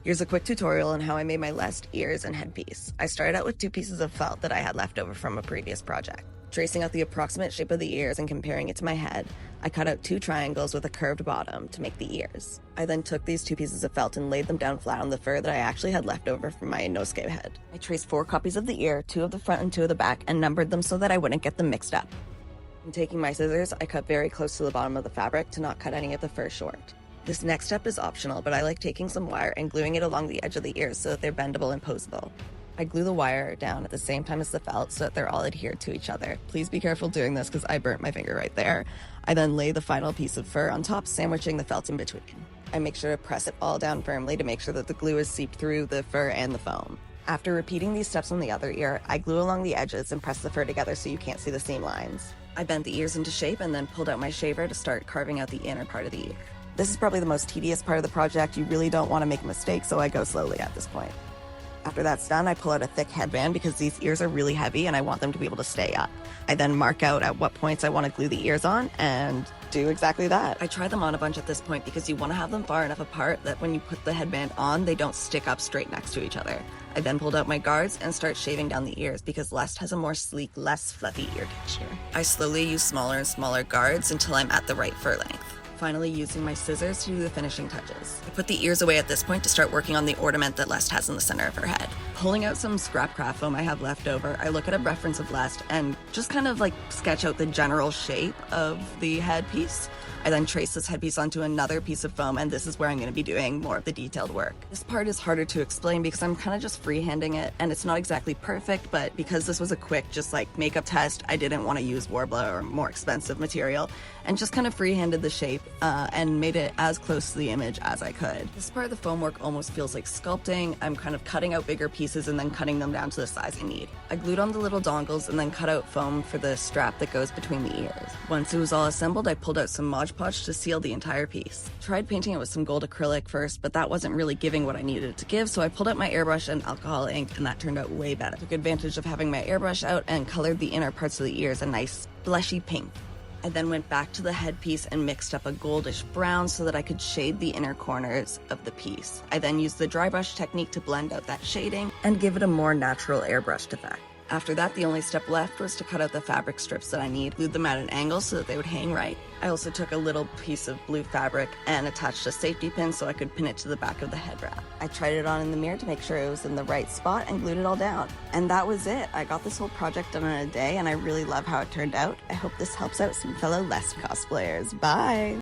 Here's a quick tutorial on how I made my Lest ears and headpiece. I started out with 2 pieces of felt that I had left over from a previous project. Tracing out the approximate shape of the ears and comparing it to my head, I cut out 2 triangles with a curved bottom to make the ears. I then took these 2 pieces of felt and laid them down flat on the fur that I actually had left over from my Inosuke head. I traced 4 copies of the ear, 2 of the front and 2 of the back, and numbered them so that I wouldn't get them mixed up. And taking my scissors, I cut very close to the bottom of the fabric to not cut any of the fur short. This next step is optional, but I like taking some wire and gluing it along the edge of the ears so that they're bendable and posable. I glue the wire down at the same time as the felt so that they're all adhered to each other. Please be careful doing this because I burnt my finger right there. I then lay the final piece of fur on top, sandwiching the felt in between. I make sure to press it all down firmly to make sure that the glue is seeped through the fur and the foam. After repeating these steps on the other ear, I glue along the edges and press the fur together so you can't see the seam lines. I bent the ears into shape and then pulled out my shaver to start carving out the inner part of the ear. This is probably the most tedious part of the project. You really don't want to make a mistake, so I go slowly at this point. After that's done, I pull out a thick headband because these ears are really heavy and I want them to be able to stay up. I then mark out at what points I want to glue the ears on and do exactly that. I try them on a bunch at this point because you want to have them far enough apart that when you put the headband on, they don't stick up straight next to each other. I then pulled out my guards and start shaving down the ears because Lest has a more sleek, less fluffy ear texture. I slowly use smaller and smaller guards until I'm at the right fur length. Finally using my scissors to do the finishing touches. I put the ears away at this point to start working on the ornament that Lest has in the center of her head. Pulling out some scrap craft foam I have left over, I look at a reference of Lest and just kind of like sketch out the general shape of the headpiece. I then trace this headpiece onto another piece of foam, and this is where I'm going to be doing more of the detailed work. This part is harder to explain because I'm kind of just freehanding it, and it's not exactly perfect, but because this was a quick, just like makeup test, I didn't want to use Worbla or more expensive material, and just kind of freehanded the shape and made it as close to the image as I could. This part of the foam work almost feels like sculpting. I'm kind of cutting out bigger pieces and then cutting them down to the size I need. I glued on the little dongles and then cut out foam for the strap that goes between the ears. Once it was all assembled, I pulled out some Mod Podge to seal the entire piece. Tried painting it with some gold acrylic first, but that wasn't really giving what I needed it to give, so I pulled out my airbrush and alcohol ink, and that turned out way better. Took advantage of having my airbrush out and colored the inner parts of the ears a nice blushy pink. I then went back to the headpiece and mixed up a goldish brown so that I could shade the inner corners of the piece. I then used the dry brush technique to blend out that shading and give it a more natural airbrushed effect. After that, the only step left was to cut out the fabric strips that I need, glued them at an angle so that they would hang right. I also took a little piece of blue fabric and attached a safety pin so I could pin it to the back of the head wrap. I tried it on in the mirror to make sure it was in the right spot and glued it all down. And that was it. I got this whole project done in a day and I really love how it turned out. I hope this helps out some fellow Lest cosplayers. Bye!